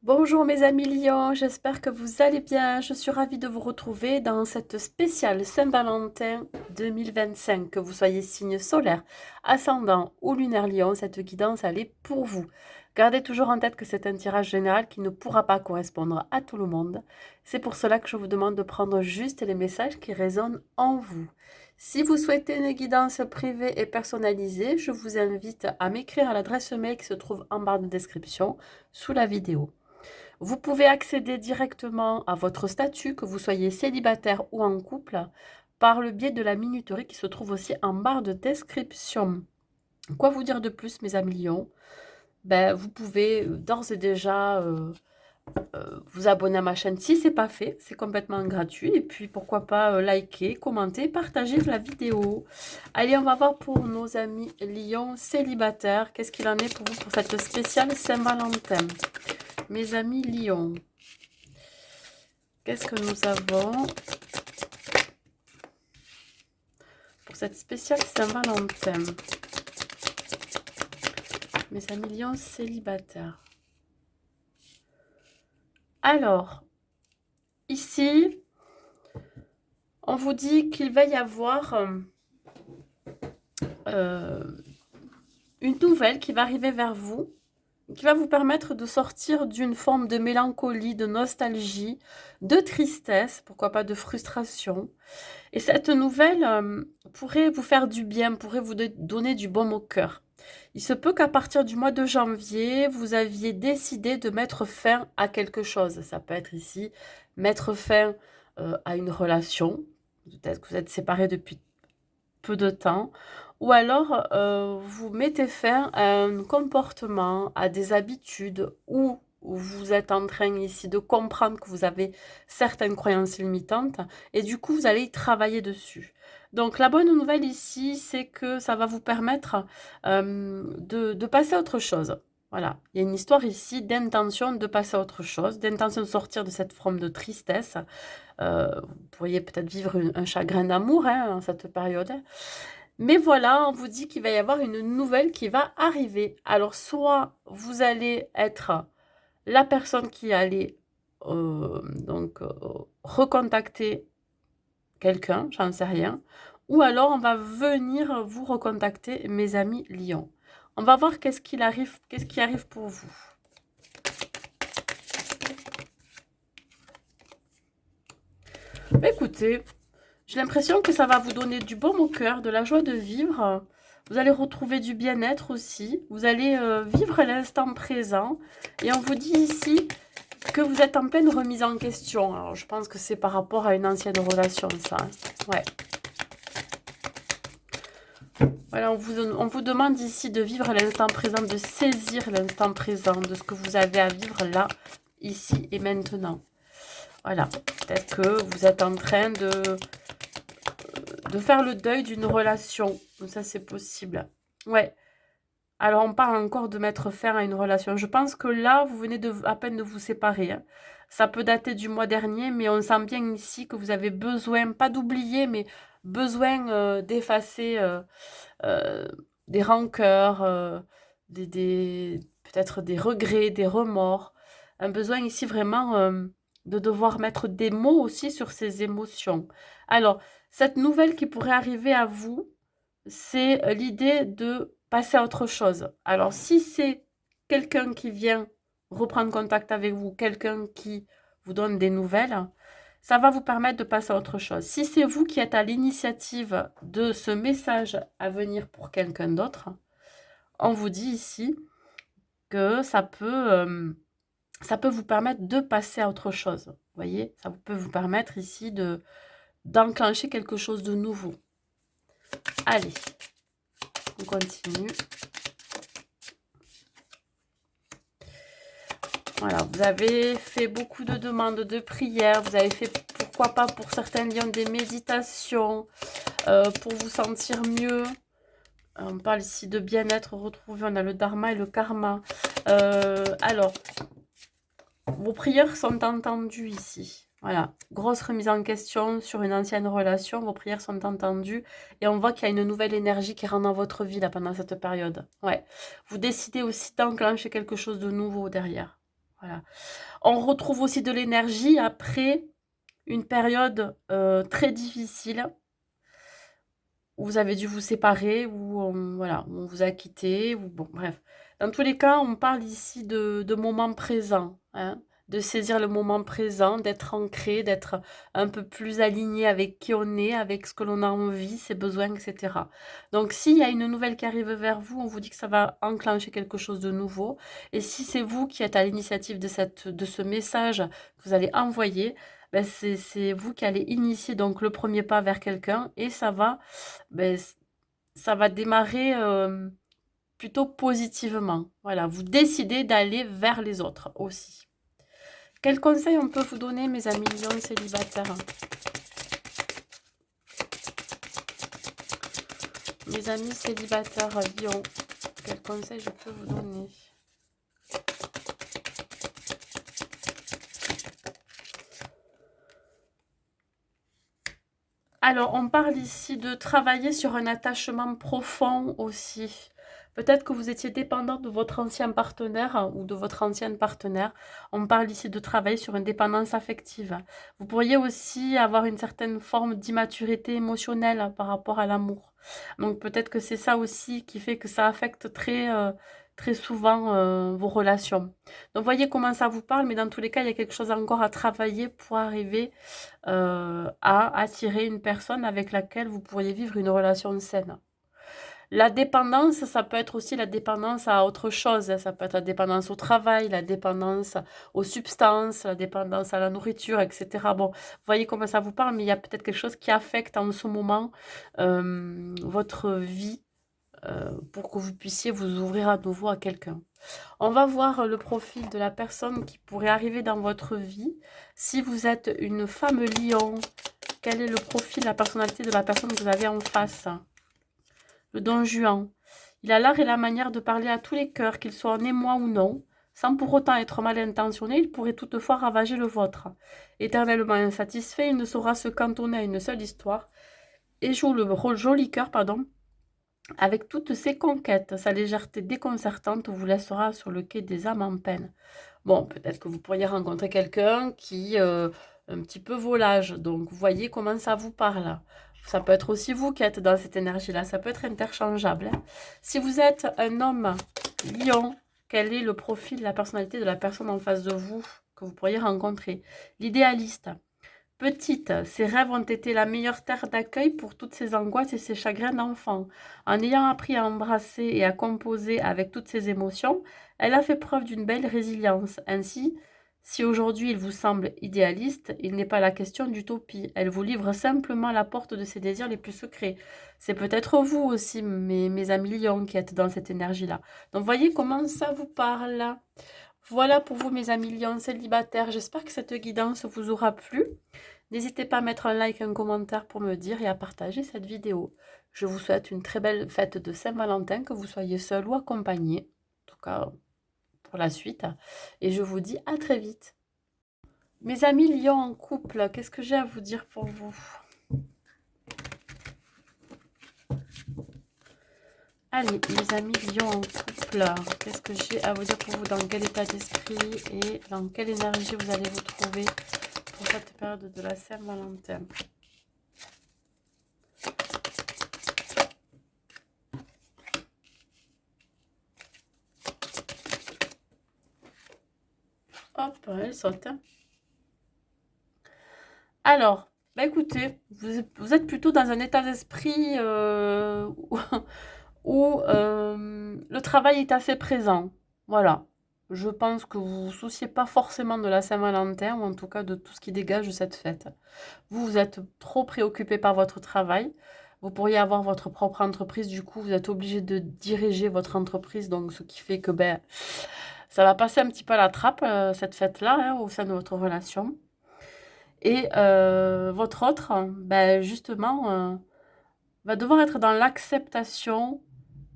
Bonjour mes amis lions, j'espère que vous allez bien. Je suis ravie de vous retrouver dans cette spéciale Saint-Valentin 2025. Que vous soyez signe solaire, ascendant ou lunaire lion, cette guidance elle est pour vous. Gardez toujours en tête que c'est un tirage général qui ne pourra pas correspondre à tout le monde. C'est pour cela que je vous demande de prendre juste les messages qui résonnent en vous. Si vous souhaitez une guidance privée et personnalisée, je vous invite à m'écrire à l'adresse mail qui se trouve en barre de description sous la vidéo. Vous pouvez accéder directement à votre statut, que vous soyez célibataire ou en couple, par le biais de la minuterie qui se trouve aussi en barre de description. Quoi vous dire de plus, mes amis lions? Vous pouvez d'ores et déjà vous abonner à ma chaîne si ce n'est pas fait, c'est complètement gratuit. Et puis pourquoi pas liker, commenter, partager la vidéo. Allez, on va voir pour nos amis lions célibataires. Qu'est-ce qu'il en est pour vous pour cette spéciale Saint-Valentin? Mes amis lions. Qu'est-ce que nous avons pour cette spéciale Saint-Valentin? Mes amis lions célibataires. Alors, ici, on vous dit qu'il va y avoir une nouvelle qui va arriver vers vous, qui va vous permettre de sortir d'une forme de mélancolie, de nostalgie, de tristesse, pourquoi pas de frustration. Et cette nouvelle pourrait vous faire du bien, pourrait vous donner du baume au cœur. Il se peut qu'à partir du mois de janvier, vous aviez décidé de mettre fin à quelque chose. Ça peut être ici mettre fin à une relation. Peut-être que vous êtes séparés depuis peu de temps. Ou alors, vous mettez fin à un comportement, à des habitudes, ou vous êtes en train ici de comprendre que vous avez certaines croyances limitantes, et du coup, vous allez y travailler dessus. Donc, la bonne nouvelle ici, c'est que ça va vous permettre de passer à autre chose. Voilà, il y a une histoire ici d'intention de passer à autre chose, d'intention de sortir de cette forme de tristesse. Vous pourriez peut-être vivre un chagrin d'amour en cette période. Mais voilà, on vous dit qu'il va y avoir une nouvelle qui va arriver. Alors, soit vous allez être la personne qui allait recontacter quelqu'un, j'en sais rien, ou alors on va venir vous recontacter, mes amis lions. On va voir qu'est-ce qui arrive pour vous. Écoutez, j'ai l'impression que ça va vous donner du baume au cœur, de la joie de vivre. Vous allez retrouver du bien-être aussi. Vous allez vivre l'instant présent. Et on vous dit ici que vous êtes en pleine remise en question. Alors, je pense que c'est par rapport à une ancienne relation, ça. Ouais. Voilà, on vous demande ici de vivre l'instant présent, de saisir l'instant présent de ce que vous avez à vivre là, ici et maintenant. Voilà. Peut-être que vous êtes en train de faire le deuil d'une relation. Ça, c'est possible. Ouais. Alors, on parle encore de mettre fin à une relation. Je pense que là, vous venez à peine de vous séparer. Hein. Ça peut dater du mois dernier, mais on sent bien ici que vous avez besoin, pas d'oublier, mais besoin d'effacer euh, des rancœurs, peut-être des regrets, des remords. Un besoin ici vraiment de devoir mettre des mots aussi sur ces émotions. Alors, cette nouvelle qui pourrait arriver à vous, c'est l'idée de passer à autre chose. Alors, si c'est quelqu'un qui vient reprendre contact avec vous, quelqu'un qui vous donne des nouvelles, ça va vous permettre de passer à autre chose. Si c'est vous qui êtes à l'initiative de ce message à venir pour quelqu'un d'autre, on vous dit ici que ça peut vous permettre de passer à autre chose. Vous voyez, ça peut vous permettre ici d'enclencher quelque chose de nouveau. Allez, on continue. Voilà, vous avez fait beaucoup de demandes de prières, vous avez fait, pourquoi pas, pour certains lions, des méditations, pour vous sentir mieux. On parle ici de bien-être retrouvé, on a le dharma et le karma. Alors, vos prières sont entendues ici. Voilà, grosse remise en question sur une ancienne relation, vos prières sont entendues et on voit qu'il y a une nouvelle énergie qui rentre dans votre vie là pendant cette période. Ouais, vous décidez aussi d'enclencher quelque chose de nouveau derrière. Voilà. On retrouve aussi de l'énergie après une période très difficile où vous avez dû vous séparer, voilà, où on vous a quitté, ou bon, bref. Dans tous les cas, on parle ici de moment présent, hein, de saisir le moment présent, d'être ancré, d'être un peu plus aligné avec qui on est, avec ce que l'on a envie, ses besoins, etc. Donc, s'il y a une nouvelle qui arrive vers vous, on vous dit que ça va enclencher quelque chose de nouveau. Et si c'est vous qui êtes à l'initiative de ce message que vous allez envoyer, ben c'est vous qui allez initier donc le premier pas vers quelqu'un et ben, ça va démarrer plutôt positivement. Voilà, vous décidez d'aller vers les autres aussi. Quels conseils on peut vous donner, mes amis lions célibataires? Mes amis célibataires lions, quels conseils je peux vous donner? Alors, on parle ici de travailler sur un attachement profond aussi. Peut-être que vous étiez dépendant de votre ancien partenaire ou de votre ancienne partenaire. On parle ici de travailler sur une dépendance affective. Vous pourriez aussi avoir une certaine forme d'immaturité émotionnelle par rapport à l'amour. Donc peut-être que c'est ça aussi qui fait que ça affecte très souvent vos relations. Donc voyez comment ça vous parle, mais dans tous les cas, il y a quelque chose encore à travailler pour arriver à attirer une personne avec laquelle vous pourriez vivre une relation saine. La dépendance, ça peut être aussi la dépendance à autre chose, hein. Ça peut être la dépendance au travail, la dépendance aux substances, la dépendance à la nourriture, etc. Bon, vous voyez comment ça vous parle, mais il y a peut-être quelque chose qui affecte en ce moment votre vie pour que vous puissiez vous ouvrir à nouveau à quelqu'un. On va voir le profil de la personne qui pourrait arriver dans votre vie. Si vous êtes une femme lion, quel est le profil, la personnalité de la personne que vous avez en face? Le don Juan. Il a l'art et la manière de parler à tous les cœurs, qu'ils soient en émoi ou non. Sans pour autant être mal intentionné, il pourrait toutefois ravager le vôtre. Éternellement insatisfait, il ne saura se cantonner à une seule histoire et joue le rôle joli cœur, pardon, avec toutes ses conquêtes. Sa légèreté déconcertante vous laissera sur le quai des âmes en peine. Bon, peut-être que vous pourriez rencontrer quelqu'un qui un petit peu volage. Donc, vous voyez comment ça vous parle. Ça peut être aussi vous qui êtes dans cette énergie-là. Ça peut être interchangeable, hein. Si vous êtes un homme lion, quel est le profil, la personnalité de la personne en face de vous que vous pourriez rencontrer? L'idéaliste. Petite, ses rêves ont été la meilleure terre d'accueil pour toutes ses angoisses et ses chagrins d'enfant. En ayant appris à embrasser et à composer avec toutes ses émotions, elle a fait preuve d'une belle résilience. Ainsi, si aujourd'hui il vous semble idéaliste, il n'est pas la question d'utopie. Elle vous livre simplement la porte de ses désirs les plus secrets. C'est peut-être vous aussi, mes amis lions, qui êtes dans cette énergie-là. Donc voyez comment ça vous parle. Voilà pour vous, mes amis lions célibataires. J'espère que cette guidance vous aura plu. N'hésitez pas à mettre un like, un commentaire pour me dire et à partager cette vidéo. Je vous souhaite une très belle fête de Saint-Valentin, que vous soyez seul ou accompagné, en tout cas pour la suite. Et je vous dis à très vite. Mes amis lions en couple, qu'est-ce que j'ai à vous dire pour vous? Allez, mes amis lions en couple, qu'est-ce que j'ai à vous dire pour vous? Dans quel état d'esprit et dans quelle énergie vous allez vous trouver pour cette période de la Saint-Valentin? Hop, elle saute. Alors, bah écoutez, vous êtes plutôt dans un état d'esprit où le travail est assez présent. Voilà. Je pense que vous vous souciez pas forcément de la Saint-Valentin, ou en tout cas de tout ce qui dégage de cette fête. Vous, vous êtes trop préoccupé par votre travail. Vous pourriez avoir votre propre entreprise, du coup, vous êtes obligé de diriger votre entreprise, donc ce qui fait que ben, ça va passer un petit peu à la trappe, cette fête-là, hein, au sein de votre relation. Et votre autre, ben, justement, va devoir être dans l'acceptation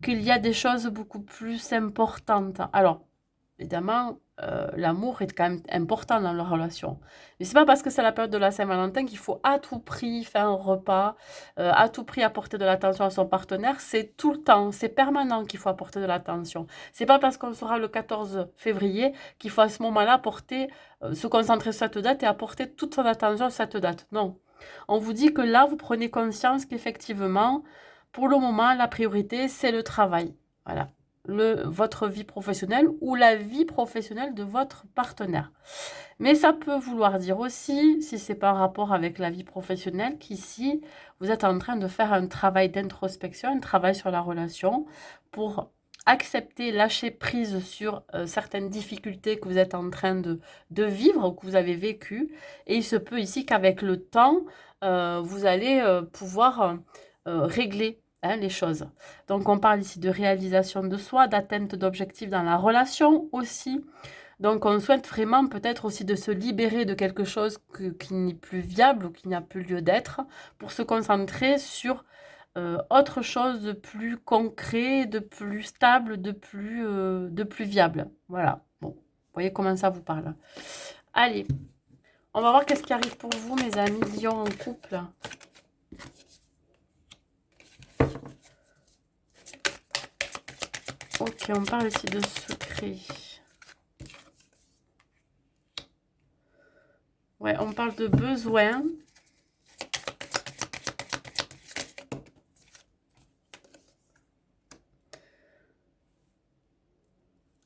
qu'il y a des choses beaucoup plus importantes. Alors, Évidemment, l'amour est quand même important dans la relation. Mais c'est pas parce que c'est la période de la Saint-Valentin qu'il faut à tout prix faire un repas, à tout prix apporter de l'attention à son partenaire. C'est tout le temps, c'est permanent qu'il faut apporter de l'attention. C'est pas parce qu'on sera le 14 février qu'il faut à ce moment-là se concentrer sur cette date et apporter toute son attention sur cette date. Non. On vous dit que là, vous prenez conscience qu'effectivement, pour le moment, la priorité, c'est le travail. Voilà. Votre vie professionnelle ou la vie professionnelle de votre partenaire. Mais ça peut vouloir dire aussi, si c'est pas en rapport avec la vie professionnelle, qu'ici, vous êtes en train de faire un travail d'introspection, un travail sur la relation pour accepter, lâcher prise sur certaines difficultés que vous êtes en train de vivre ou que vous avez vécues. Et il se peut ici qu'avec le temps, vous allez pouvoir régler les choses. Donc on parle ici de réalisation de soi, d'atteinte d'objectifs dans la relation aussi. Donc on souhaite vraiment peut-être aussi de se libérer de quelque chose qui n'est plus viable ou qui n'a plus lieu d'être pour se concentrer sur autre chose de plus concret, de plus stable, de plus viable. Voilà. Bon, vous voyez comment ça vous parle. Allez, on va voir qu'est-ce qui arrive pour vous, mes amis Lion en couple. Ok, on parle ici de secret. Ouais, on parle de besoin.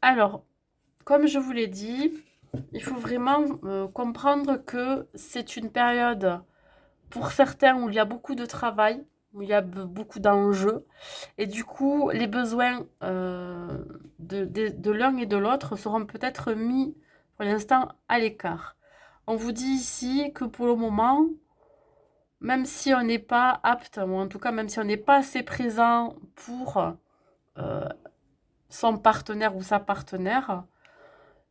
Alors, comme je vous l'ai dit, il faut vraiment comprendre que c'est une période, pour certains, où il y a beaucoup de travail, où il y a beaucoup d'enjeux. Et du coup, les besoins de l'un et de l'autre seront peut-être mis, pour l'instant, à l'écart. On vous dit ici que pour le moment, même si on n'est pas apte, ou en tout cas, même si on n'est pas assez présent pour euh, son partenaire ou sa partenaire,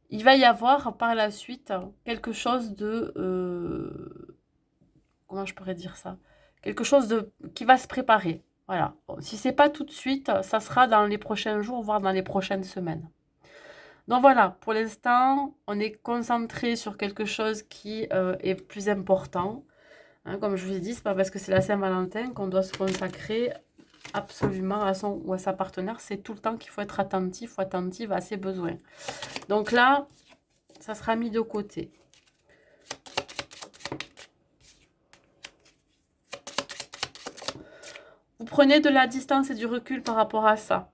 il va y avoir par la suite quelque chose de... comment je pourrais dire ça? Quelque chose qui va se préparer. Voilà. Bon, si c'est pas tout de suite, ça sera dans les prochains jours, voire dans les prochaines semaines. Donc voilà, pour l'instant, on est concentré sur quelque chose qui est plus important. Hein, comme je vous ai dit, c'est pas parce que c'est la Saint-Valentin qu'on doit se consacrer absolument à son ou à sa partenaire. C'est tout le temps qu'il faut être attentif ou attentive à ses besoins. Donc là, ça sera mis de côté. Vous prenez de la distance et du recul par rapport à ça.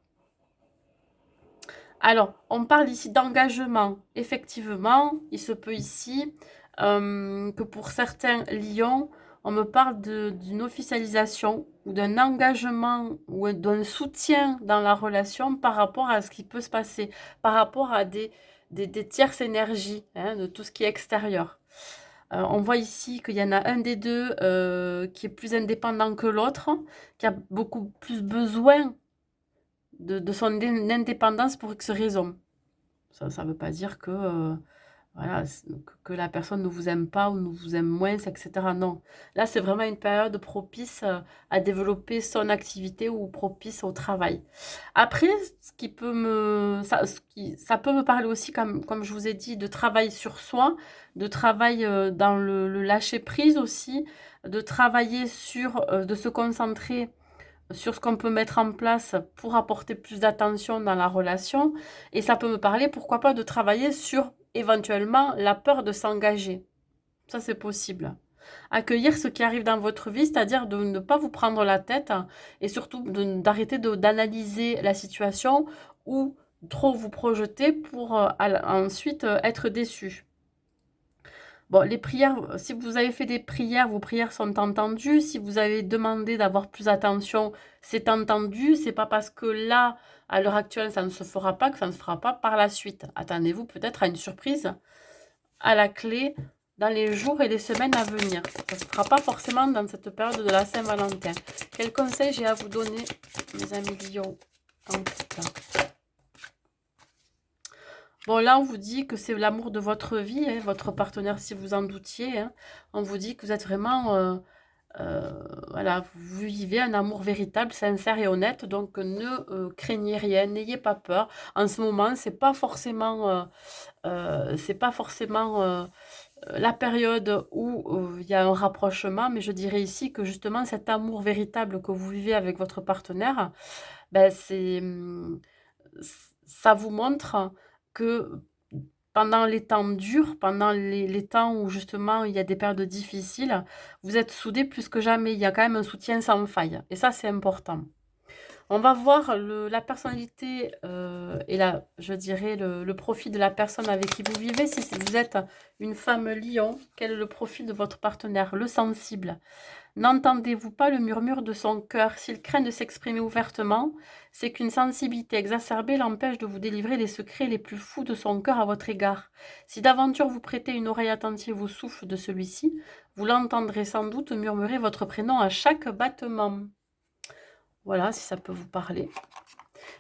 Alors, on parle ici d'engagement. Effectivement, il se peut ici que pour certains lions, on me parle d'une officialisation ou d'un engagement ou d'un soutien dans la relation par rapport à ce qui peut se passer, par rapport à des tierces énergies, hein, de tout ce qui est extérieur. On voit ici qu'il y en a un des deux qui est plus indépendant que l'autre, qui a beaucoup plus besoin de son indépendance pour X raison. Ça ne veut pas dire que, voilà, que la personne ne vous aime pas ou ne vous aime moins, etc. Non. Là, c'est vraiment une période propice à développer son activité ou propice au travail. Après, ça peut me parler aussi, comme je vous ai dit, de travail sur soi, de travail dans le lâcher prise aussi, de travailler de se concentrer sur ce qu'on peut mettre en place pour apporter plus d'attention dans la relation. Et ça peut me parler, pourquoi pas, de travailler sur éventuellement la peur de s'engager. Ça, c'est possible. Accueillir ce qui arrive dans votre vie, c'est-à-dire de ne pas vous prendre la tête et surtout d'arrêter d'analyser la situation ou trop vous projeter pour ensuite être déçu. Bon, les prières, si vous avez fait des prières, vos prières sont entendues. Si vous avez demandé d'avoir plus attention, c'est entendu. C'est pas parce que là, à l'heure actuelle, ça ne se fera pas que ça ne se fera pas par la suite. Attendez-vous peut-être à une surprise à la clé dans les jours et les semaines à venir. Ça ne se fera pas forcément dans cette période de la Saint-Valentin. Quel conseil j'ai à vous donner, mes amis Lion, en couple? Bon, là, on vous dit que c'est l'amour de votre vie, hein, votre partenaire, si vous en doutiez. Hein. On vous dit que vous êtes vraiment Voilà, vous vivez un amour véritable, sincère et honnête, donc ne craignez rien, n'ayez pas peur. En ce moment, c'est pas forcément la période où il y a un rapprochement, mais je dirais ici que justement cet amour véritable que vous vivez avec votre partenaire, ben, ça vous montre que pendant les temps durs, pendant les temps où justement il y a des périodes difficiles, vous êtes soudés plus que jamais. Il y a quand même un soutien sans faille. Et ça, c'est important. On va voir la personnalité et je dirais le profil de la personne avec qui vous vivez. Si vous êtes une femme lion, quel est le profil de votre partenaire? Le sensible. N'entendez-vous pas le murmure de son cœur? S'il craint de s'exprimer ouvertement, c'est qu'une sensibilité exacerbée l'empêche de vous délivrer les secrets les plus fous de son cœur à votre égard. Si d'aventure vous prêtez une oreille attentive au souffle de celui-ci, vous l'entendrez sans doute murmurer votre prénom à chaque battement. Voilà, si ça peut vous parler.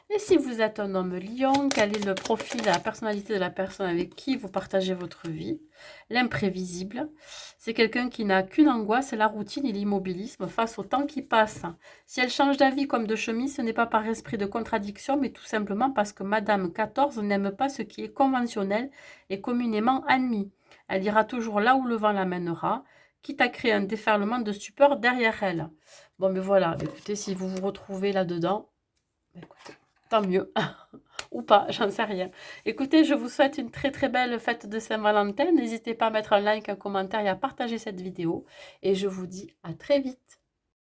Et si vous êtes un homme lion, quel est le profil, la personnalité de la personne avec qui vous partagez votre vie? L'imprévisible, c'est quelqu'un qui n'a qu'une angoisse, c'est la routine et l'immobilisme face au temps qui passe. Si elle change d'avis comme de chemise, ce n'est pas par esprit de contradiction, mais tout simplement parce que Madame 14 n'aime pas ce qui est conventionnel et communément admis. Elle ira toujours là où le vent l'amènera, quitte à créer un déferlement de stupeur derrière elle. Bon, mais voilà, écoutez, si vous vous retrouvez là-dedans, écoutez, tant mieux. Ou pas, j'en sais rien. Écoutez, je vous souhaite une très très belle fête de Saint-Valentin. N'hésitez pas à mettre un like, un commentaire et à partager cette vidéo. Et je vous dis à très vite.